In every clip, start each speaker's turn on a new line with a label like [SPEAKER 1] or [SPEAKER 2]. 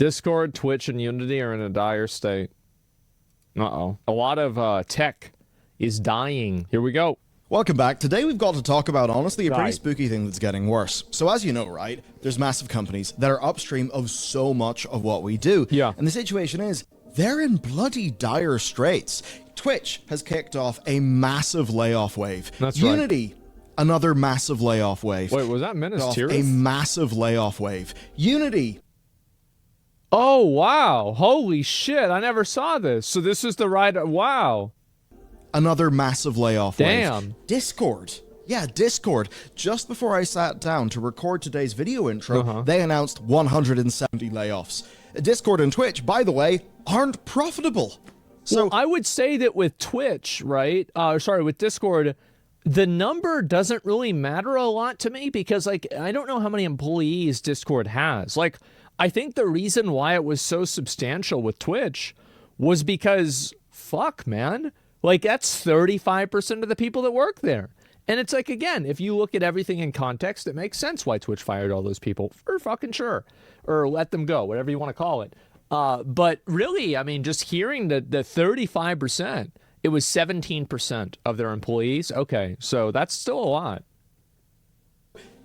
[SPEAKER 1] Discord, Twitch, and Unity are in a dire state. Uh-oh. A lot of tech is dying. Here we go.
[SPEAKER 2] Welcome back. Today we've got to talk about, honestly, a pretty spooky thing that's getting worse. So as you know, right, there's massive companies that are upstream of so much of what we do.
[SPEAKER 1] Yeah.
[SPEAKER 2] And the situation is, they're in bloody dire straits. Twitch has kicked off a massive layoff wave.
[SPEAKER 1] That's right.
[SPEAKER 2] Unity, another massive layoff wave.
[SPEAKER 1] Wait, was that Minas Tirith?
[SPEAKER 2] A massive layoff wave. Unity.
[SPEAKER 1] Oh, wow. Holy shit. I never saw this. So this is the right... Wow.
[SPEAKER 2] Another massive layoff wave.
[SPEAKER 1] Damn.
[SPEAKER 2] Discord. Yeah, Discord. Just before I sat down to record today's video intro, they announced 170 layoffs. Discord and Twitch, by the way, aren't profitable. So
[SPEAKER 1] well, I would say that with Twitch, right? With Discord, the number doesn't really matter a lot to me because, like, I don't know how many employees Discord has. Like, I think the reason why it was so substantial with Twitch was because, fuck, man. Like, that's 35% of the people that work there. And it's like, again, if you look at everything in context, it makes sense why Twitch fired all those people. For fucking sure. Or let them go, whatever you want to call it. But really, I mean, just hearing the 35%, it was 17% of their employees. Okay, so that's still a lot.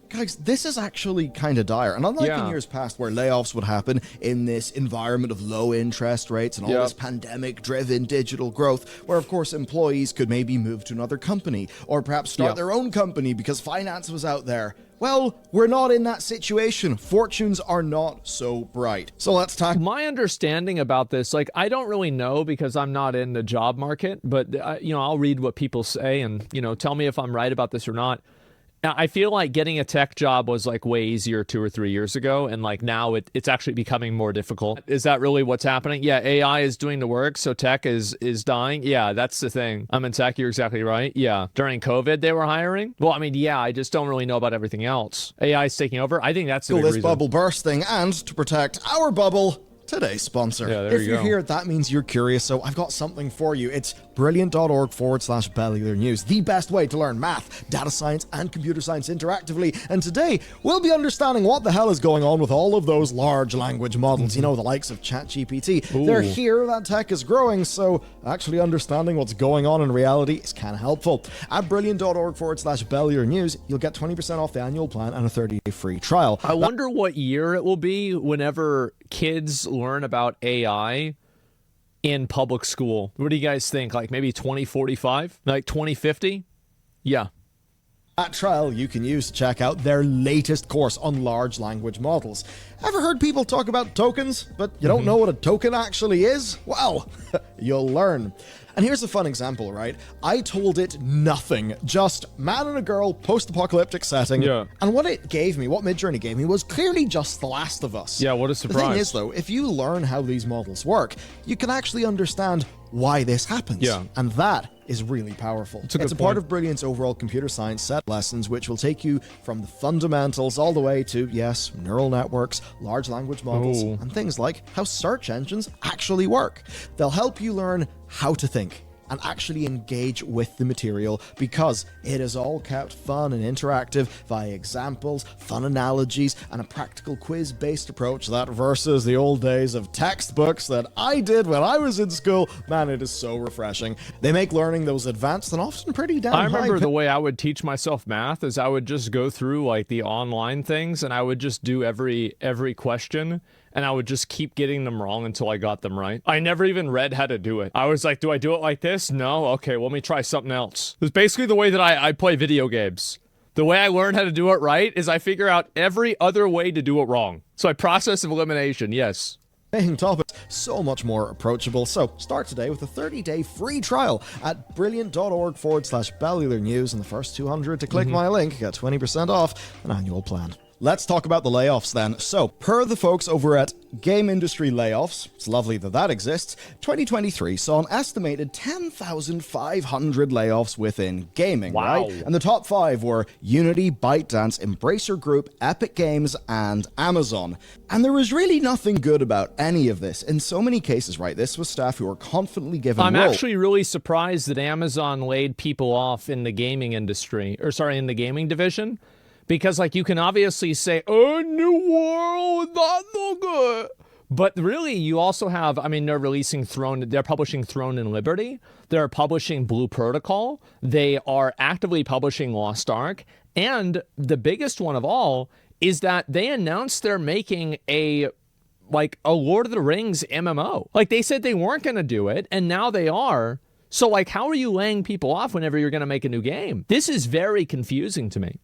[SPEAKER 2] Guys, this is actually kind of dire. And unlike in years past where layoffs would happen in this environment of low interest rates and all this pandemic-driven digital growth, where, of course, employees could maybe move to another company or perhaps start their own company because finance was out there. Well, we're not in that situation. Fortunes are not so bright. So let's talk.
[SPEAKER 1] My understanding about this, like, I don't really know because I'm not in the job market, but, I'll read what people say and, tell me if I'm right about this or not. I feel like getting a tech job was like way easier 2 or 3 years ago, and like now it's actually becoming more difficult. Is that really what's happening? Yeah, AI is doing the work, so tech is dying. Yeah, that's the thing. I'm in tech, you're exactly right. Yeah, during COVID they were hiring. Well, I mean, yeah, I just don't really know about everything else. AI is taking over. I think that's the big reason.
[SPEAKER 2] Bubble bursting, and to protect our bubble, today's sponsor.
[SPEAKER 1] Yeah,
[SPEAKER 2] if you're here, that means you're curious, so I've got something for you. It's brilliant.org/Bellular News, the best way to learn math, data science, and computer science interactively. And today, we'll be understanding what the hell is going on with all of those large language models, the likes of ChatGPT. They're here, that tech is growing, so actually understanding what's going on in reality is kind of helpful. At brilliant.org/Bellular News, you'll get 20% off the annual plan and a 30-day free trial.
[SPEAKER 1] I wonder what year it will be whenever kids learn about AI in public school. What do you guys think? Like maybe 2045? Like 2050? Yeah.
[SPEAKER 2] That trial you can use to check out their latest course on large language models. Ever heard people talk about tokens, but you don't know what a token actually is? Well, you'll learn. And here's a fun example, right? I told it nothing, just man and a girl, post-apocalyptic setting.
[SPEAKER 1] Yeah.
[SPEAKER 2] And what it gave me, what Midjourney gave me, was clearly just The Last of Us.
[SPEAKER 1] Yeah, what a surprise.
[SPEAKER 2] The thing is, though, if you learn how these models work, you can actually understand why this happens.
[SPEAKER 1] Yeah.
[SPEAKER 2] And that is really powerful. It's a part of Brilliant's overall computer science set lessons, which will take you from the fundamentals all the way to, yes, neural networks, large language models, and things like how search engines actually work. They'll help you learn how to think and actually engage with the material because it is all kept fun and interactive via examples, fun analogies, and a practical quiz-based approach that versus the old days of textbooks that I did when I was in school. Man, it is so refreshing. They make learning those advanced and often pretty damn
[SPEAKER 1] I remember the way I would teach myself math is I would just go through like the online things and I would just do every question. And I would just keep getting them wrong until I got them right. I never even read how to do it. I was like, do I do it like this? No? Okay, well, let me try something else. It's basically the way that I play video games. The way I learn how to do it right is I figure out every other way to do it wrong. So process of elimination, yes.
[SPEAKER 2] Topics so much more approachable. So start today with a 30-day free trial at brilliant.org/Bellular News, and the first 200 to click my link get 20% off an annual plan. Let's talk about the layoffs then. So, per the folks over at Game Industry Layoffs, it's lovely that exists, 2023 saw an estimated 10,500 layoffs within gaming, right? And the top 5 were Unity, ByteDance, Embracer Group, Epic Games, and Amazon. And there was really nothing good about any of this. In so many cases, right, this was staff who were confidently given
[SPEAKER 1] I'm actually really surprised that Amazon laid people off in the gaming industry, in the gaming division. Because, like, you can obviously say, oh, New World, not so good. But really, you also have, I mean, they're publishing Throne and Liberty. They're publishing Blue Protocol. They are actively publishing Lost Ark. And the biggest one of all is that they announced they're making a Lord of the Rings MMO. Like, they said they weren't going to do it, and now they are. So, like, how are you laying people off whenever you're going to make a new game? This is very confusing to me.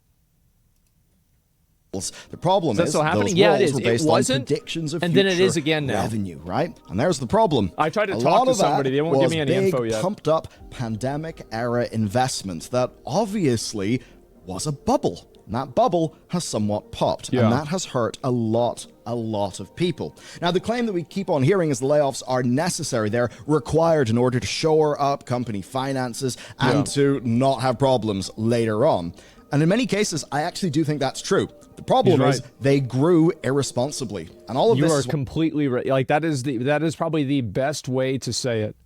[SPEAKER 2] The problem is those roles were based on predictions of future
[SPEAKER 1] then it is again now.
[SPEAKER 2] revenue, right? And there's the problem.
[SPEAKER 1] I tried to talk to somebody. They won't give me any info yet.
[SPEAKER 2] Pumped-up pandemic-era investment that obviously was a bubble. And that bubble has somewhat popped, and that has hurt a lot of people. Now, the claim that we keep on hearing is the layoffs are necessary. They're required in order to shore up company finances and to not have problems later on. And in many cases, I actually do think that's true. The problem is they grew irresponsibly. And all of this is
[SPEAKER 1] completely right. Like, that is probably the best way to say it.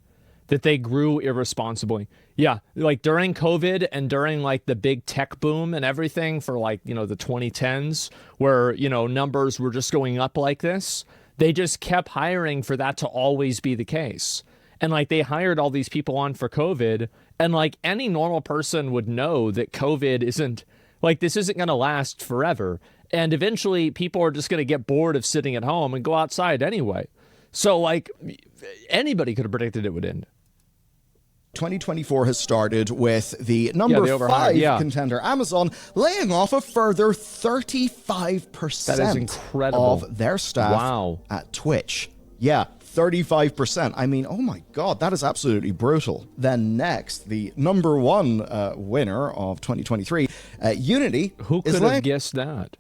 [SPEAKER 1] That they grew irresponsibly. Yeah, like during COVID and during like the big tech boom and everything for like, the 2010s where, numbers were just going up like this, they just kept hiring for that to always be the case. And like they hired all these people on for COVID, and like any normal person would know that COVID isn't like, this isn't going to last forever. And eventually people are just going to get bored of sitting at home and go outside anyway. So like anybody could have predicted it would end.
[SPEAKER 2] 2024 has started with the number 5 contender, Amazon, laying off a further 35% of their staff at Twitch. Yeah, 35%. I mean, oh my God, that is absolutely brutal. Then next, the number 1 winner of 2023, Unity.
[SPEAKER 1] Who could have guessed that?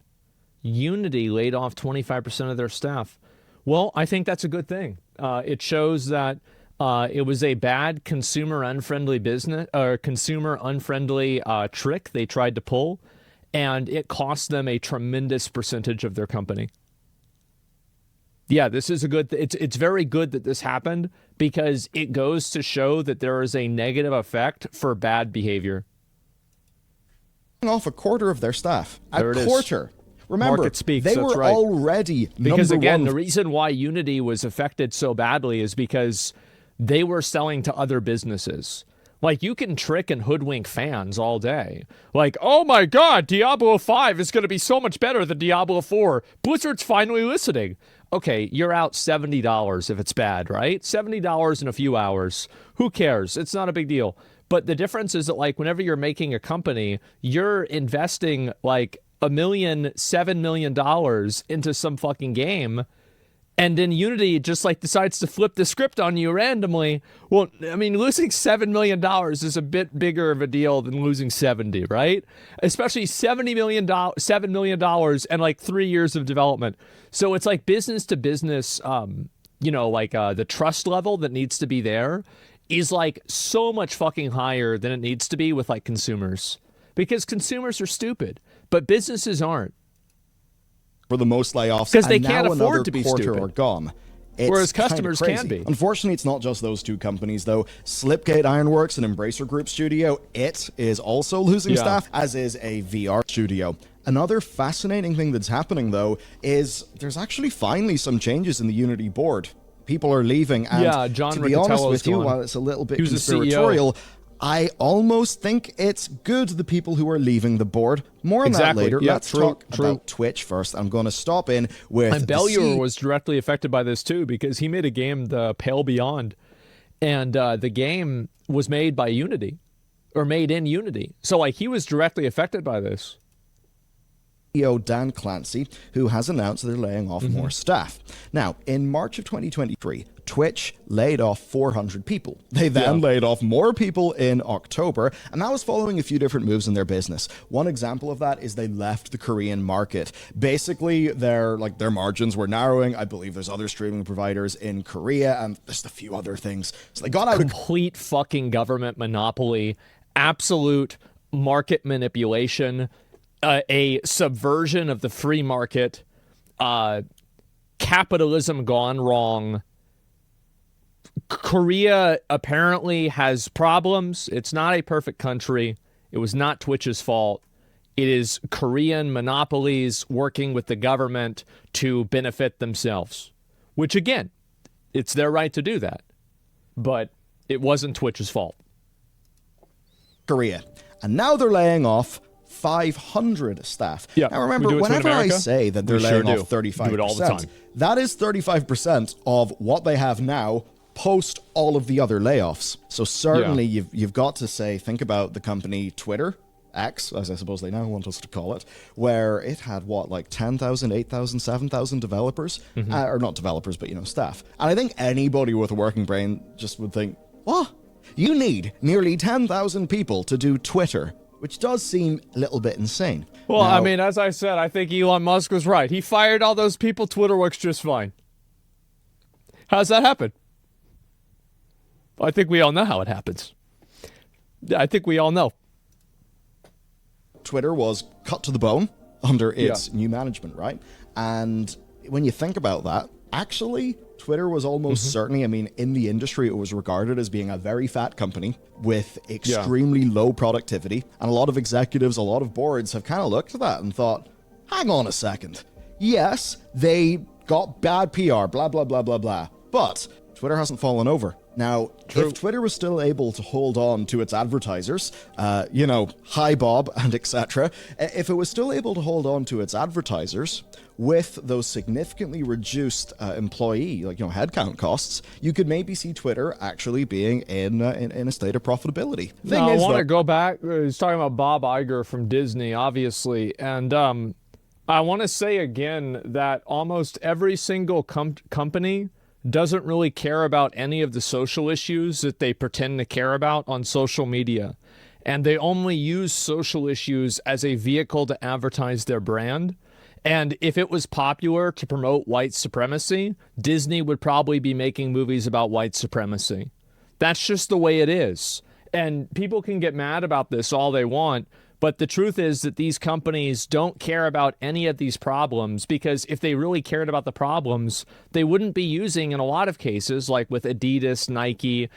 [SPEAKER 1] Unity laid off 25% of their staff. Well, I think that's a good thing. It shows that it was a bad consumer unfriendly business or consumer unfriendly trick they tried to pull, and it cost them a tremendous percentage of their company. Yeah, this is a good. It's very good that this happened because it goes to show that there is a negative effect for bad behavior.
[SPEAKER 2] Off a quarter of their staff.
[SPEAKER 1] There
[SPEAKER 2] a quarter. Remember,
[SPEAKER 1] Market speaks,
[SPEAKER 2] they were already
[SPEAKER 1] because again,
[SPEAKER 2] 1.
[SPEAKER 1] the reason why Unity was affected so badly is because they were selling to other businesses. Like, you can trick and hoodwink fans all day. Like, oh my God, Diablo 5 is going to be so much better than Diablo 4. Blizzard's finally listening. Okay, you're out $70 if it's bad, right? $70 in a few hours. Who cares? It's not a big deal. But the difference is that, like, whenever you're making a company, you're investing, like, $7 million into some fucking game. And then Unity just like decides to flip the script on you randomly. Well, I mean, losing $7 million is a bit bigger of a deal than losing 70, right? Especially $7 million and like 3 years of development. So it's like business to business, the trust level that needs to be there is like so much fucking higher than it needs to be with like consumers. Because consumers are stupid, but businesses aren't.
[SPEAKER 2] For the most layoffs,
[SPEAKER 1] because they can't afford to be stupid.
[SPEAKER 2] Are gone.
[SPEAKER 1] Whereas customers can be.
[SPEAKER 2] Unfortunately, it's not just those two companies, though. Slipgate Ironworks and Embracer Group Studio, it is also losing staff, as is a VR studio. Another fascinating thing that's happening, though, is there's actually finally some changes in the Unity board. People are leaving, and
[SPEAKER 1] John
[SPEAKER 2] to be honest with you, while it's a little bit conspiratorial, I almost think it's good the people who are leaving the board. More on that later.
[SPEAKER 1] Yeah,
[SPEAKER 2] Let's talk about Twitch first. I'm going to stop in with...
[SPEAKER 1] And Belluer was directly affected by this too, because he made a game, The Pale Beyond, and the game was made by Unity, or made in Unity. So like he was directly affected by this.
[SPEAKER 2] CEO Dan Clancy, who has announced they're laying off more staff. Now, in March of 2023, Twitch laid off 400 people. They then laid off more people in October, and that was following a few different moves in their business. One example of that is they left the Korean market. Basically, their margins were narrowing. I believe there's other streaming providers in Korea, and there's a few other things. So they got out.
[SPEAKER 1] Complete fucking government monopoly, absolute market manipulation, a subversion of the free market, capitalism gone wrong. Korea apparently has problems. It's not a perfect country. It was not Twitch's fault. It is Korean monopolies working with the government to benefit themselves. which again, it's their right to do that. But it wasn't Twitch's fault.
[SPEAKER 2] Korea. And now they're laying off 500 staff.
[SPEAKER 1] Yeah,
[SPEAKER 2] now remember,
[SPEAKER 1] we do it to
[SPEAKER 2] whenever I
[SPEAKER 1] America,
[SPEAKER 2] say that they're
[SPEAKER 1] we sure
[SPEAKER 2] laying
[SPEAKER 1] do.
[SPEAKER 2] off 35%,
[SPEAKER 1] Do it all the time.
[SPEAKER 2] that is 35% of what they have now post all of the other layoffs. So certainly you've got to say, think about the company Twitter, X, as I suppose they now want us to call it, where it had, what, like 10,000, 8,000, 7,000 developers? Or not developers, but, staff. And I think anybody with a working brain just would think, what? You need nearly 10,000 people to do Twitter, which does seem a little bit insane.
[SPEAKER 1] Well,
[SPEAKER 2] now,
[SPEAKER 1] I mean, as I said, I think Elon Musk was right. He fired all those people. Twitter works just fine. How's that happen? I think we all know how it happens. I think we all know.
[SPEAKER 2] Twitter was cut to the bone under its new management, right? And when you think about that, actually, Twitter was almost certainly, I mean, in the industry, it was regarded as being a very fat company with extremely low productivity. And a lot of executives, a lot of boards have kind of looked at that and thought, hang on a second. Yes, they got bad PR, blah, blah, blah, blah, blah. But Twitter hasn't fallen over. Now, if Twitter was still able to hold on to its advertisers, hi Bob and etc., if it was still able to hold on to its advertisers with those significantly reduced employee, headcount costs, you could maybe see Twitter actually being in a state of profitability.
[SPEAKER 1] I want to go back. He's talking about Bob Iger from Disney, obviously, and I want to say again that almost every single company doesn't really care about any of the social issues that they pretend to care about on social media. And they only use social issues as a vehicle to advertise their brand. And if it was popular to promote white supremacy, Disney would probably be making movies about white supremacy. That's just the way it is. And people can get mad about this all they want, but the truth is that these companies don't care about any of these problems, because if they really cared about the problems, they wouldn't be using, in a lot of cases, like with Adidas, Nike,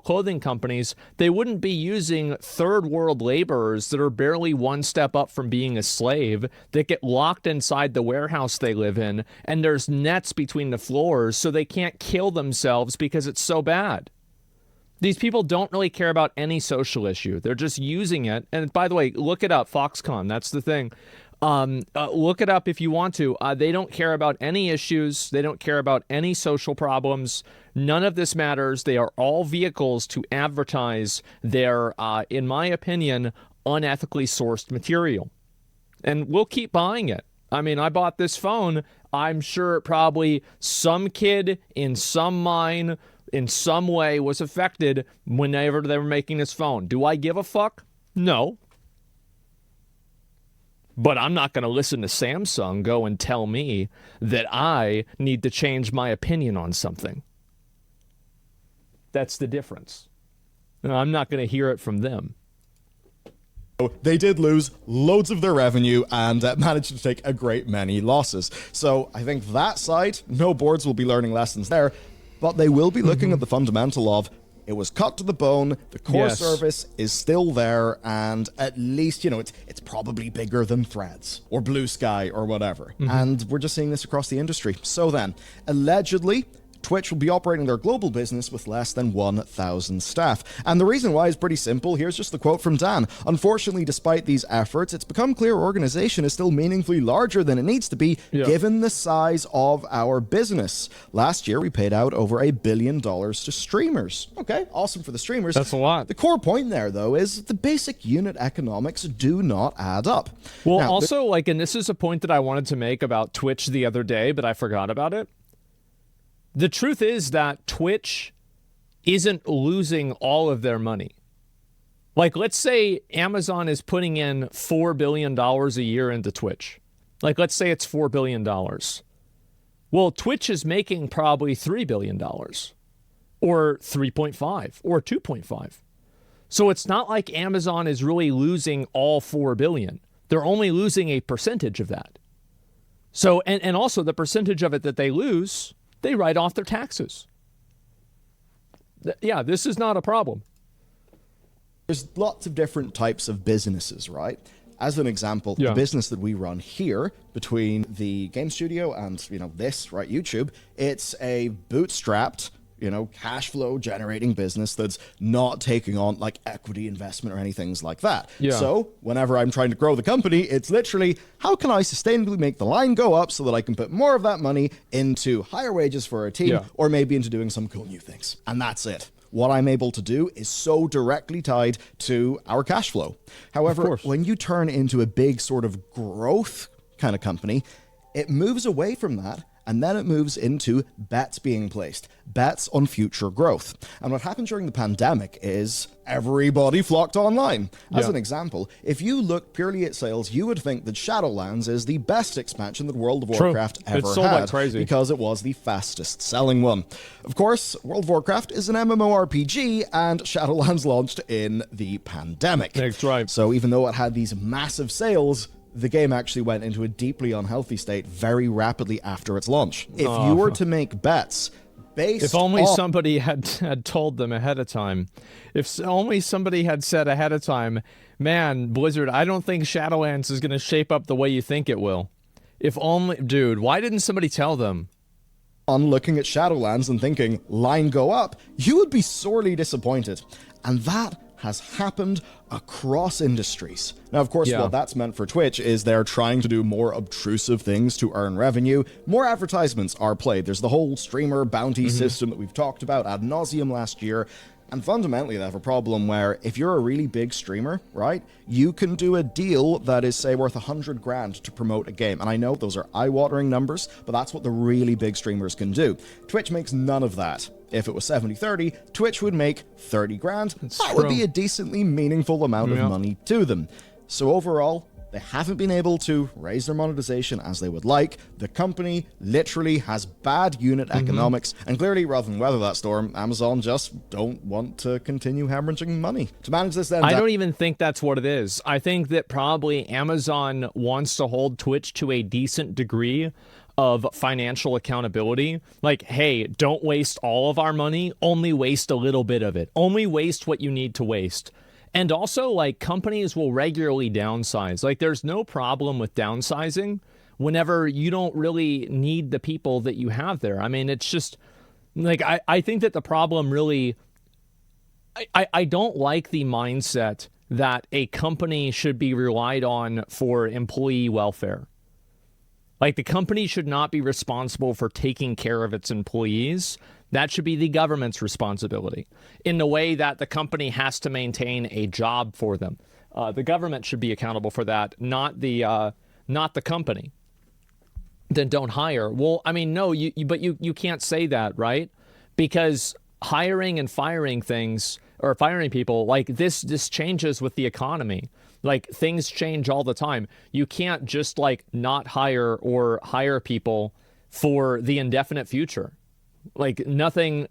[SPEAKER 1] clothing companies, they wouldn't be using third world laborers that are barely one step up from being a slave, that get locked inside the warehouse they live in, and there's nets between the floors so they can't kill themselves because it's so bad. These people don't really care about any social issue. They're just using it. And by the way, look it up, Foxconn. That's the thing. Look it up if you want to. They don't care about any issues. They don't care about any social problems. None of this matters. They are all vehicles to advertise their, in my opinion, unethically sourced material. And we'll keep buying it. I mean, I bought this phone. I'm sure probably some kid in some mine in some way was affected whenever they were making this phone. Do I give a fuck? No. But I'm not going to listen to Samsung go and tell me that I need to change my opinion on something. That's the difference. And I'm not going to hear it from them.
[SPEAKER 2] They did lose loads of their revenue and managed to take a great many losses. So I think that side, no boards will be learning lessons there. But they will be looking at the fundamental of, it was cut to the bone, the core service is still there, and at least, it's probably bigger than Threads or Blue Sky or whatever. And we're just seeing this across the industry. So then, allegedly, Twitch will be operating their global business with less than 1,000 staff. And the reason why is pretty simple. Here's just the quote from Dan. Unfortunately, despite these efforts, it's become clear our organization is still meaningfully larger than it needs to be, given the size of our business. Last year, we paid out over $1 billion to streamers. Okay, awesome for the streamers.
[SPEAKER 1] That's a lot.
[SPEAKER 2] The core point there, though, is the basic unit economics do not add up.
[SPEAKER 1] Well, now, also, and this is a point that I wanted to make about Twitch the other day, but I forgot about it. The truth is that Twitch isn't losing all of their money. Let's say Amazon is putting in $4 billion a year into Twitch. Let's say it's $4 billion. Well, Twitch is making probably $3 billion or 3.5 or 2.5. So it's not like Amazon is really losing all $4 billion. They're only losing a percentage of that. So, and also the percentage of it that they lose, they write off their taxes. Yeah, this is not a problem.
[SPEAKER 2] There's lots of different types of businesses, right? as an example, the business that we run here between the game studio and, this, right, YouTube, it's a bootstrapped, cash flow generating business that's not taking on like equity investment or anything like that. So whenever I'm trying to grow the company, it's literally, how can I sustainably make the line go up so that I can put more of that money into higher wages for our team or maybe into doing some cool new things. And that's it. What I'm able to do is so directly tied to our cash flow. However, when you turn into a big sort of growth kind of company, it moves away from that. And then it moves into bets being placed, bets on future growth. And what happened during the pandemic is everybody flocked online. As an example, if you look purely at sales, you would think that Shadowlands is the best expansion that World of Warcraft ever
[SPEAKER 1] sold
[SPEAKER 2] had
[SPEAKER 1] like crazy
[SPEAKER 2] because it was the fastest selling one. Of course, World of Warcraft is an MMORPG and Shadowlands launched in the pandemic.
[SPEAKER 1] That's right.
[SPEAKER 2] So even though it had these massive sales, the game actually went into a deeply unhealthy state very rapidly after its launch. If you were to make bets based
[SPEAKER 1] If only somebody had told them ahead of time. If only somebody had said ahead of time, man, Blizzard, I don't think Shadowlands is going to shape up the way you think it will. If only, dude, why didn't somebody tell them?
[SPEAKER 2] On looking at Shadowlands and thinking, line go up, you would be sorely disappointed. And that has happened across industries. Now, of course, what that's meant for Twitch is they're trying to do more obtrusive things to earn revenue. More advertisements are played. There's the whole streamer bounty system that we've talked about ad nauseum last year. And fundamentally, they have a problem where if you're a really big streamer, right, you can do a deal that is, say, worth 100 grand to promote a game. And I know those are eye-watering numbers, but that's what the really big streamers can do. Twitch makes none of that. If it was 70-30, Twitch would make 30 grand. That would be a decently meaningful amount of money to them. So overall, they haven't been able to raise their monetization as they would like. The company literally has bad unit economics, and clearly, rather than weather that storm, Amazon just don't want to continue hemorrhaging money. To manage this, then,
[SPEAKER 1] I don't even think that's what it is. I think that probably Amazon wants to hold Twitch to a decent degree of financial accountability. Like, hey, don't waste all of our money, only waste a little bit of it. Only waste what you need to waste. And also, like, companies will regularly downsize. Like, there's no problem with downsizing whenever you don't really need the people that you have there. I mean, it's just, like, I think that the problem really, I don't like the mindset that a company should be relied on for employee welfare. Like, the company should not be responsible for taking care of its employees. That should be the government's responsibility in the way that the company has to maintain a job for them. The government should be accountable for that, not the company. Then don't hire. Well, I mean, no, but you can't say that, right? Because hiring and firing things or firing people, like this changes with the economy. Like, things change all the time. You can't just, like, not hire or hire people for the indefinite future. Like, nothing,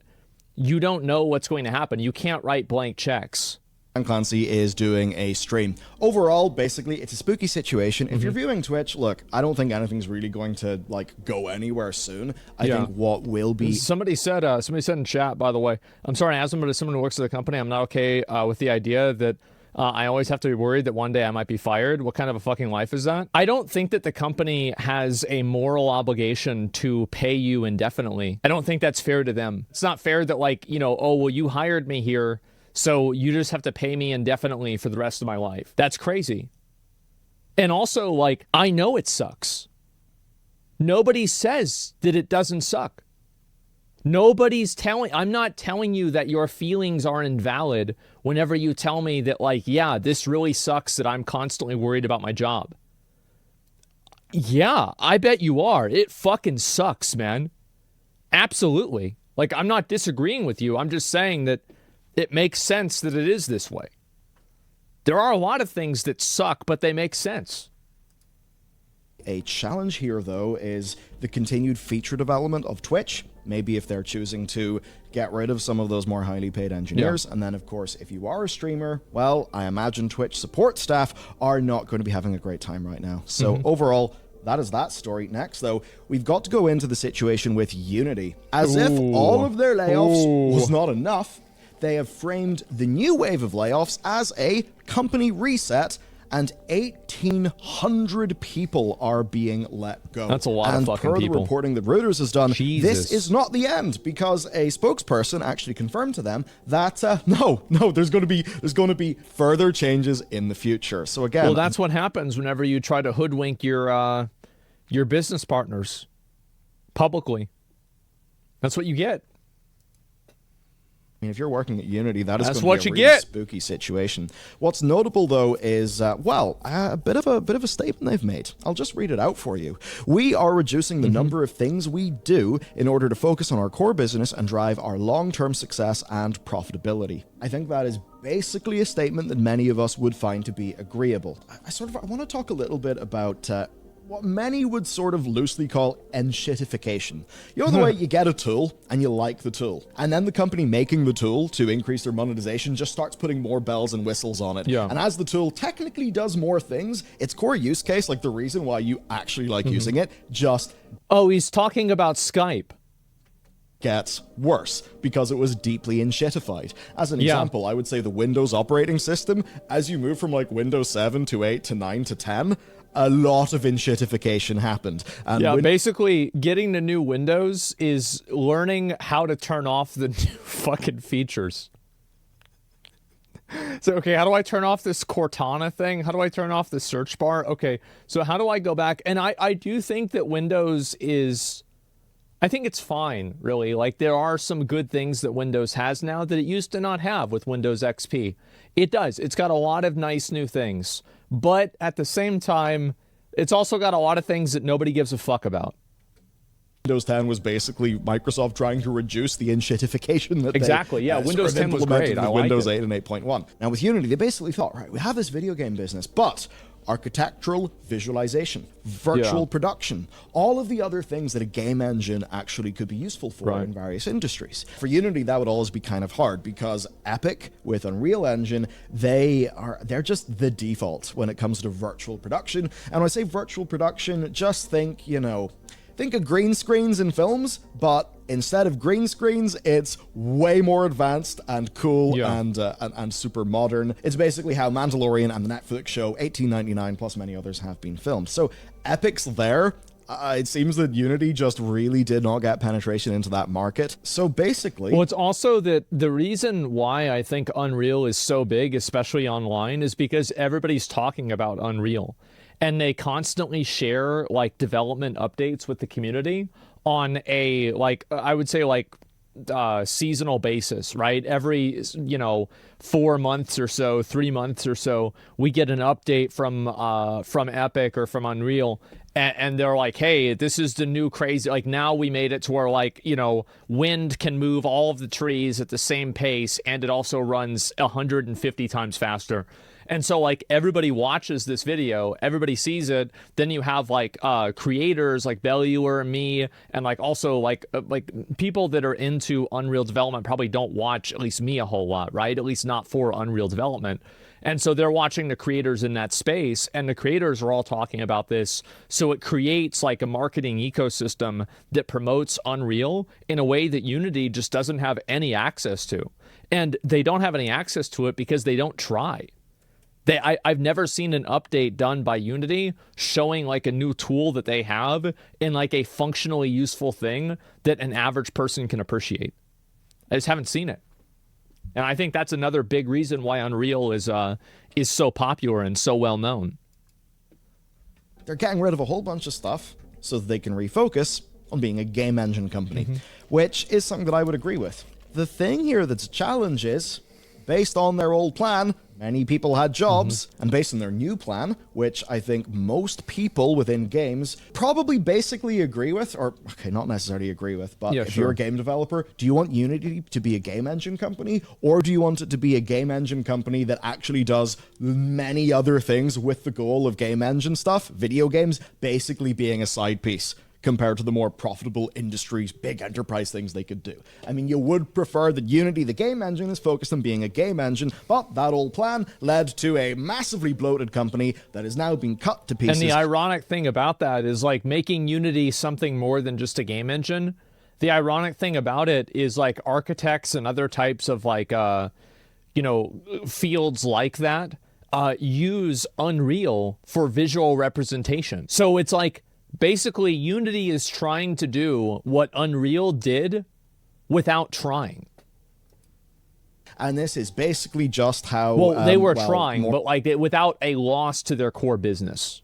[SPEAKER 1] you don't know what's going to happen. You can't write blank checks.
[SPEAKER 2] Clancy is doing a stream. Overall, basically, it's a spooky situation. If you're viewing Twitch, look, I don't think anything's really going to, like, go anywhere soon. I think what will be...
[SPEAKER 1] Somebody said in chat, by the way, I'm sorry, as someone who works at the company, I'm not okay with the idea that I always have to be worried that one day I might be fired. What kind of a fucking life is that? I don't think that the company has a moral obligation to pay you indefinitely. I don't think that's fair to them. It's not fair that, like, oh, well, you hired me here, so you just have to pay me indefinitely for the rest of my life. That's crazy. And also, like, I know it sucks. Nobody says that it doesn't suck. I'm not telling you that your feelings are invalid whenever you tell me that, like, yeah, this really sucks that I'm constantly worried about my job. Yeah, I bet you are. It fucking sucks, man. Absolutely. Like, I'm not disagreeing with you. I'm just saying that it makes sense that it is this way. There are a lot of things that suck, but they make sense.
[SPEAKER 2] A challenge here, though, is the continued feature development of Twitch. Maybe if they're choosing to get rid of some of those more highly paid engineers. And then, of course, if you are a streamer, well, I imagine Twitch support staff are not going to be having a great time right now. So overall, that is that story. Next, though, we've got to go into the situation with Unity. As if all of their layoffs was not enough, they have framed the new wave of layoffs as a company reset. and 1,800 people are being let go.
[SPEAKER 1] That's a lot of fucking
[SPEAKER 2] people. And per the
[SPEAKER 1] people.
[SPEAKER 2] reporting that Reuters has done,
[SPEAKER 1] Jesus.
[SPEAKER 2] this is not the end, because a spokesperson actually confirmed to them that no, there's going to be further changes in the future. So again,
[SPEAKER 1] well, that's what happens whenever you try to hoodwink your business partners publicly. That's what you get.
[SPEAKER 2] I mean, if you're working at Unity, that's going to
[SPEAKER 1] what
[SPEAKER 2] be a
[SPEAKER 1] you
[SPEAKER 2] really
[SPEAKER 1] get.
[SPEAKER 2] spooky situation. What's notable, though, is, a bit of a statement they've made. I'll just read it out for you. We are reducing the number of things we do in order to focus on our core business and drive our long-term success and profitability. I think that is basically a statement that many of us would find to be agreeable. I want to talk a little bit about what many would sort of loosely call enshittification. You know the way you get a tool and you like the tool, and then the company making the tool to increase their monetization just starts putting more bells and whistles on it.
[SPEAKER 1] Yeah.
[SPEAKER 2] And as the tool technically does more things, its core use case, like the reason why you actually like using it, just
[SPEAKER 1] Oh, he's talking about Skype.
[SPEAKER 2] gets worse because it was deeply enshittified. As an example, I would say the Windows operating system, as you move from like Windows 7 to 8 to 9 to 10, a lot of enshittification happened. And
[SPEAKER 1] Basically, getting the new Windows is learning how to turn off the new fucking features. So, okay, how do I turn off this Cortana thing? How do I turn off the search bar? Okay, so how do I go back? And I do think that Windows is... I think it's fine, really. Like, there are some good things that Windows has now that it used to not have with Windows XP. It does. It's got a lot of nice new things. But at the same time, it's also got a lot of things that nobody gives a fuck about.
[SPEAKER 2] Windows 10 was basically Microsoft trying to reduce the enshittification that
[SPEAKER 1] Exactly, yeah. Windows 10 was great.
[SPEAKER 2] I like Windows 8 and 8.1. Now with Unity, they basically thought, right, we have this video game business, but architectural visualization, virtual production, all of the other things that a game engine actually could be useful for in various industries. For Unity, that would always be kind of hard because Epic with Unreal Engine, they're just the default when it comes to virtual production. And when I say virtual production, just think, think of green screens in films, but instead of green screens, it's way more advanced and cool and super modern. It's basically how Mandalorian and the Netflix show 1899 plus many others have been filmed. So Epic's there. It seems that Unity just really did not get penetration into that market. So basically...
[SPEAKER 1] Well, it's also that the reason why I think Unreal is so big, especially online, is because everybody's talking about Unreal. And they constantly share like development updates with the community on a seasonal basis, right? Every 4 months or so, 3 months or so, we get an update from Epic or from Unreal, and they're like, hey, this is the new crazy, like now we made it to where wind can move all of the trees at the same pace, and it also runs 150 times faster. And so, everybody watches this video, everybody sees it, then you have, creators like Bellular and me, and, also, people that are into Unreal development probably don't watch, at least me, a whole lot, right? At least not for Unreal development. And so they're watching the creators in that space, and the creators are all talking about this. So it creates, a marketing ecosystem that promotes Unreal in a way that Unity just doesn't have any access to. And they don't have any access to it because they don't try. I've never seen an update done by Unity showing a new tool that they have in a functionally useful thing that an average person can appreciate. I just haven't seen it. And I think that's another big reason why Unreal is so popular and so well known.
[SPEAKER 2] They're getting rid of a whole bunch of stuff so that they can refocus on being a game engine company, which is something that I would agree with. The thing here that's a challenge is, based on their old plan, many people had jobs, and based on their new plan, which I think most people within games probably basically agree with, or, okay, not necessarily agree with, but if you're a game developer, do you want Unity to be a game engine company, or do you want it to be a game engine company that actually does many other things with the goal of game engine stuff, video games basically being a side piece compared to the more profitable industries, big enterprise things they could do? I mean, you would prefer that Unity, the game engine, is focused on being a game engine, but that old plan led to a massively bloated company that is now being cut to pieces.
[SPEAKER 1] And the ironic thing about that is, making Unity something more than just a game engine. The ironic thing about it is, architects and other types of, fields like that use Unreal for visual representation. So it's like basically Unity is trying to do what Unreal did without trying.
[SPEAKER 2] And this is basically just how...
[SPEAKER 1] Well, they were trying, but like without a loss to their core business.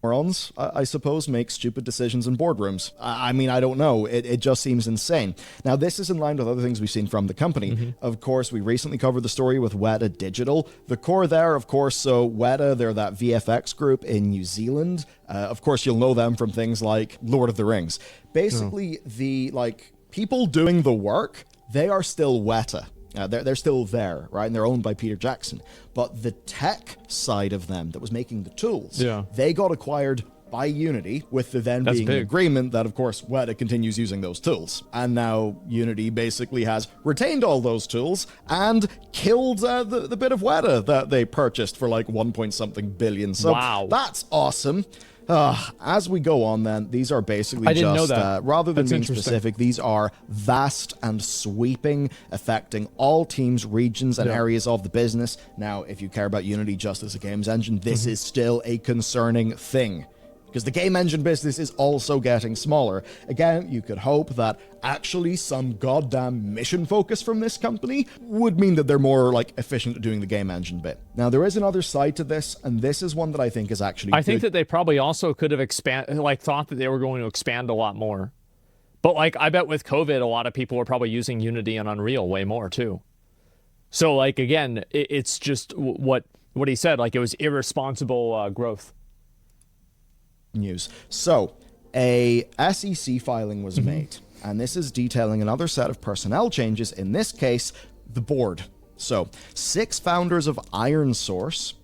[SPEAKER 2] Morons, I suppose, make stupid decisions in boardrooms. I mean, I don't know. It just seems insane. Now, this is in line with other things we've seen from the company. Of course, we recently covered the story with Weta Digital. The core there, of course, so Weta, they're that VFX group in New Zealand. Of course, you'll know them from things like Lord of the Rings. Basically, the people doing the work, they are still Weta. They're still there, right? And they're owned by Peter Jackson. But the tech side of them that was making the tools, they got acquired by Unity, with the then being an agreement that, of course, Weta continues using those tools. And now Unity basically has retained all those tools and killed the bit of Weta that they purchased for like 1-point-something billion. So that's awesome. As we go on, then, these are basically rather than being specific, these are vast and sweeping, affecting all teams, regions, and areas of the business. Now, if you care about Unity just as a games engine, this is still a concerning thing, because the game engine business is also getting smaller. Again, you could hope that actually some goddamn mission focus from this company would mean that they're more efficient at doing the game engine bit. Now, there is another side to this, and this is one that I think is actually
[SPEAKER 1] I think that they probably also could have thought that they were going to expand a lot more. But I bet with COVID, a lot of people were probably using Unity and Unreal way more too. So again, it's just what he said, it was irresponsible growth.
[SPEAKER 2] News. So, a SEC filing was made, and this is detailing another set of personnel changes, in this case, the board. So, 6 founders of ironSource,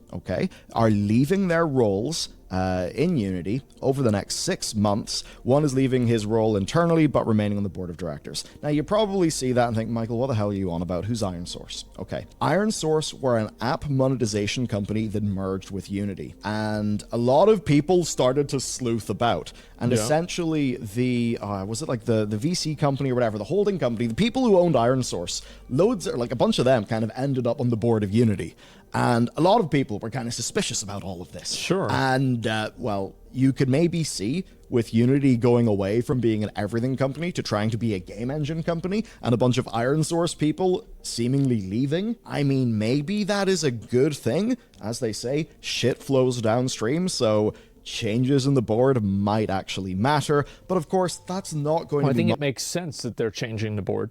[SPEAKER 2] are leaving their roles in Unity over the next 6 months. One is leaving his role internally, but remaining on the board of directors. Now, you probably see that and think, Michael, what the hell are you on about? Who's ironSource? ironSource were an app monetization company that merged with Unity, and a lot of people started to sleuth about. And essentially, the VC company or whatever, the holding company, the people who owned ironSource, a bunch of them kind of ended up on the board of Unity. And a lot of people were kind of suspicious about all of this.
[SPEAKER 1] Sure.
[SPEAKER 2] And, you could maybe see with Unity going away from being an everything company to trying to be a game engine company, and a bunch of ironSource people seemingly leaving. I mean, maybe that is a good thing. As they say, shit flows downstream, so changes in the board might actually matter. But of course, that's not going to be...
[SPEAKER 1] I think it makes sense that they're changing the board.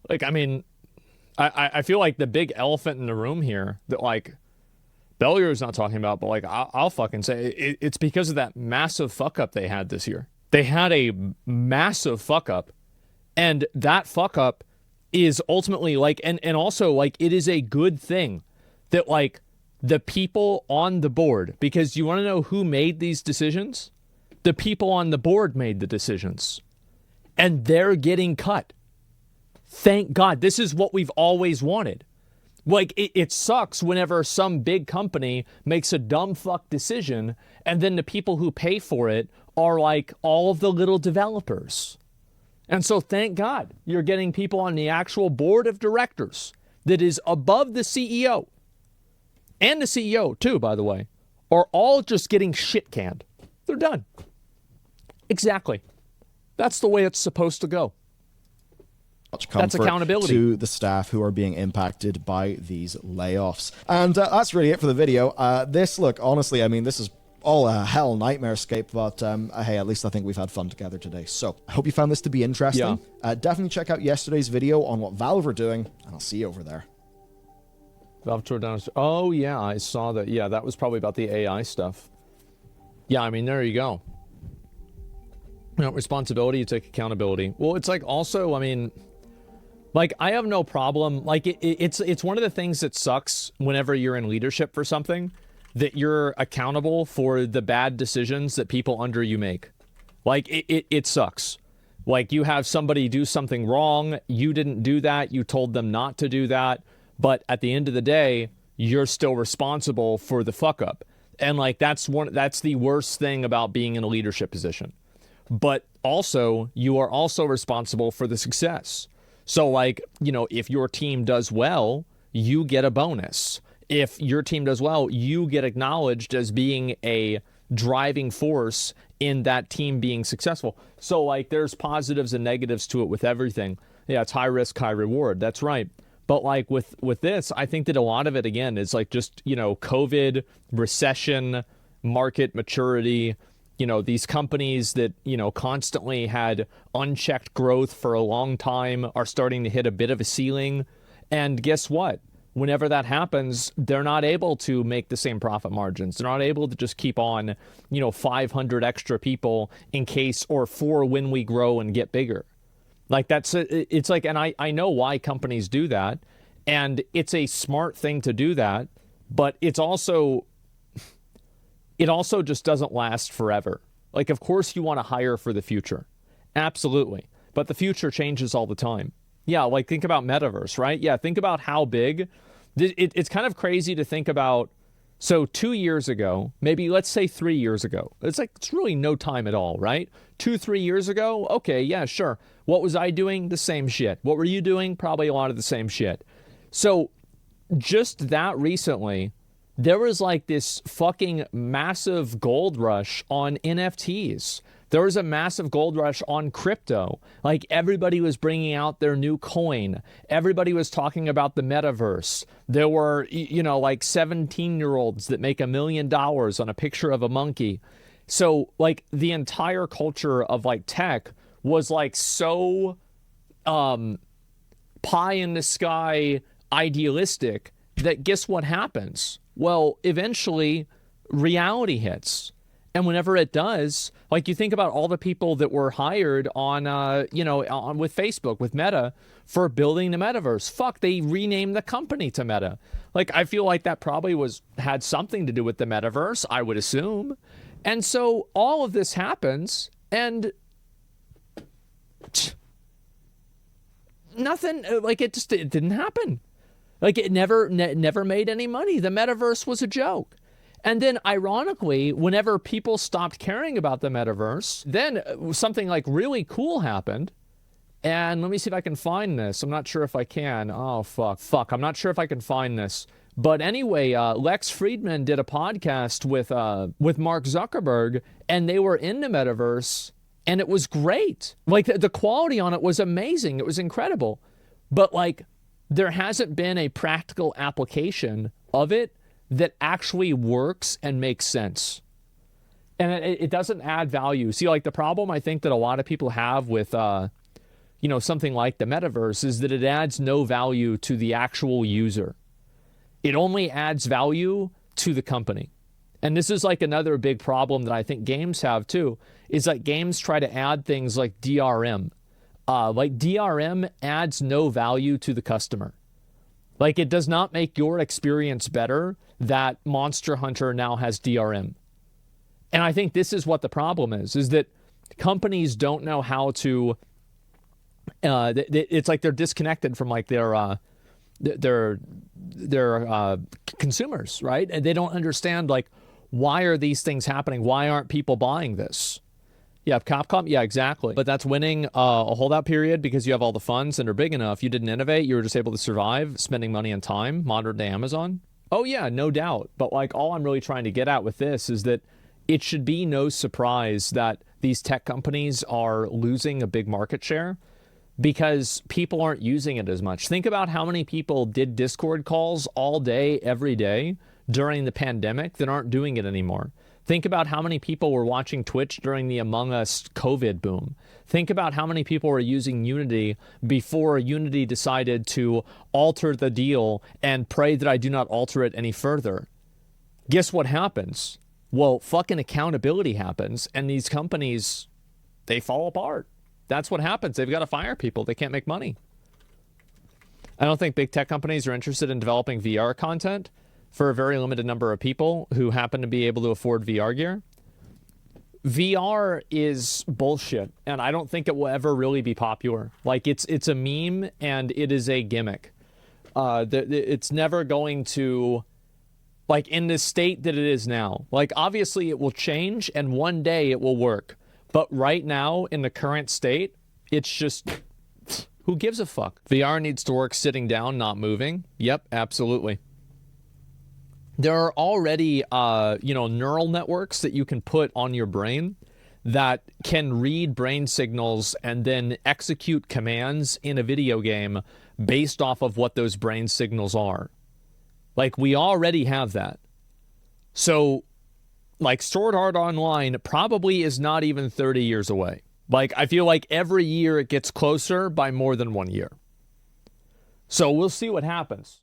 [SPEAKER 1] I feel like the big elephant in the room here that Bellier's not talking about, but I'll fucking say it's because of that massive fuck up they had this year. They had a massive fuck up, and that fuck up is ultimately and also it is a good thing that the people on the board, because you want to know who made these decisions? The people on the board made the decisions, and they're getting cut. Thank God. This is what we've always wanted. It sucks whenever some big company makes a dumb fuck decision, and then the people who pay for it are all of the little developers. And so thank God you're getting people on the actual board of directors that is above the CEO. And the CEO too, by the way, are all just getting shit canned. They're done. Exactly. That's the way it's supposed to go.
[SPEAKER 2] Much comfort. That's accountability to the staff who are being impacted by these layoffs. And that's really it for the video. Honestly, I mean, this is all a hell nightmarescape, but hey, at least I think we've had fun together today. So I hope you found this to be interesting. Definitely check out yesterday's video on what Valve are doing, and I'll see you over there.
[SPEAKER 1] Valve tore down. Oh yeah, I saw that. Yeah, that was probably about the AI stuff. Yeah, I mean, there you go. Responsibility, you take accountability. Well, it's also, I mean, I have no problem. It's one of the things that sucks whenever you're in leadership for something, that you're accountable for the bad decisions that people under you make. It sucks. You have somebody do something wrong, you didn't do that, you told them not to do that, but at the end of the day, you're still responsible for the fuck up. And that's the worst thing about being in a leadership position. But also, you are also responsible for the success. So if your team does well, you get a bonus. if your team does well, you get acknowledged as being a driving force in that team being successful. So like there's positives and negatives to it with everything. Yeah, it's high risk, high reward. That's right. But like with this, I think that a lot of it, again, is like just, COVID, recession, market maturity, these companies that, constantly had unchecked growth for a long time are starting to hit a bit of a ceiling. And guess what? Whenever that happens, they're not able to make the same profit margins. They're not able to just keep on, 500 extra people in case or for when we grow and get bigger. Like it's like, and I know why companies do that. And it's a smart thing to do that. But it also just doesn't last forever. Like, of course you want to hire for the future. Absolutely. But the future changes all the time. Yeah, like think about metaverse, right? Yeah, think about how big. It's kind of crazy to think about. So 2 years ago, maybe let's say 3 years ago. It's really no time at all, right? 2-3 years ago, okay, yeah, sure. What was I doing? The same shit. What were you doing? Probably a lot of the same shit. So just that recently, there was like this fucking massive gold rush on NFTs. There was a massive gold rush on crypto. Like everybody was bringing out their new coin. Everybody was talking about the metaverse. There were, like 17-year-olds that make $1 million on a picture of a monkey. So like the entire culture of like tech was like so pie in the sky idealistic that guess what happens? Well, eventually reality hits. And whenever it does, like you think about all the people that were hired on, with Facebook, with Meta for building the metaverse. Fuck, they renamed the company to Meta. Like, I feel like that probably had something to do with the metaverse, I would assume. And so all of this happens and nothing, like it didn't happen. Like it never made any money. The metaverse was a joke. And then, ironically, whenever people stopped caring about the metaverse, then something like really cool happened. And let me see if I can find this. I'm not sure if I can. Oh, fuck. I'm not sure if I can find this. But anyway, Lex Friedman did a podcast with Mark Zuckerberg, and they were in the metaverse, and it was great. Like, the quality on it was amazing. It was incredible. But, like, there hasn't been a practical application of it that actually works and makes sense. And it doesn't add value. See, like the problem I think that a lot of people have with, something like the metaverse is that it adds no value to the actual user. It only adds value to the company. And this is like another big problem that I think games have too, is like games try to add things like DRM. Like DRM adds no value to the customer. Like it does not make your experience better that Monster Hunter now has DRM. And I think this is what the problem is that companies don't know how to, it's like they're disconnected from like their consumers, right? And they don't understand like, why are these things happening? Why aren't people buying this? Yeah, Capcom, yeah, exactly. But that's winning a holdout period because you have all the funds and are big enough. You didn't innovate. You were just able to survive spending money and time. Modern day Amazon. Oh, yeah, no doubt. But like all I'm really trying to get at with this is that it should be no surprise that these tech companies are losing a big market share because people aren't using it as much. Think about how many people did Discord calls all day, every day during the pandemic that aren't doing it anymore. Think about how many people were watching Twitch during the Among Us COVID boom. Think about how many people were using Unity before Unity decided to alter the deal and pray that I do not alter it any further. Guess what happens? Well, fucking accountability happens, and these companies, they fall apart. That's what happens. They've got to fire people. They can't make money. I don't think big tech companies are interested in developing VR content for a very limited number of people who happen to be able to afford VR gear. VR is bullshit, and I don't think it will ever really be popular. Like, it's a meme, and it is a gimmick. It's never going to, like, in the state that it is now. Like, obviously, it will change, and one day it will work. But right now, in the current state, it's just, who gives a fuck? VR needs to work sitting down, not moving. Yep, absolutely. there are already, neural networks that you can put on your brain that can read brain signals and then execute commands in a video game based off of what those brain signals are. Like, we already have that. So, like, Sword Art Online probably is not even 30 years away. Like, I feel like every year it gets closer by more than 1 year. So we'll see what happens.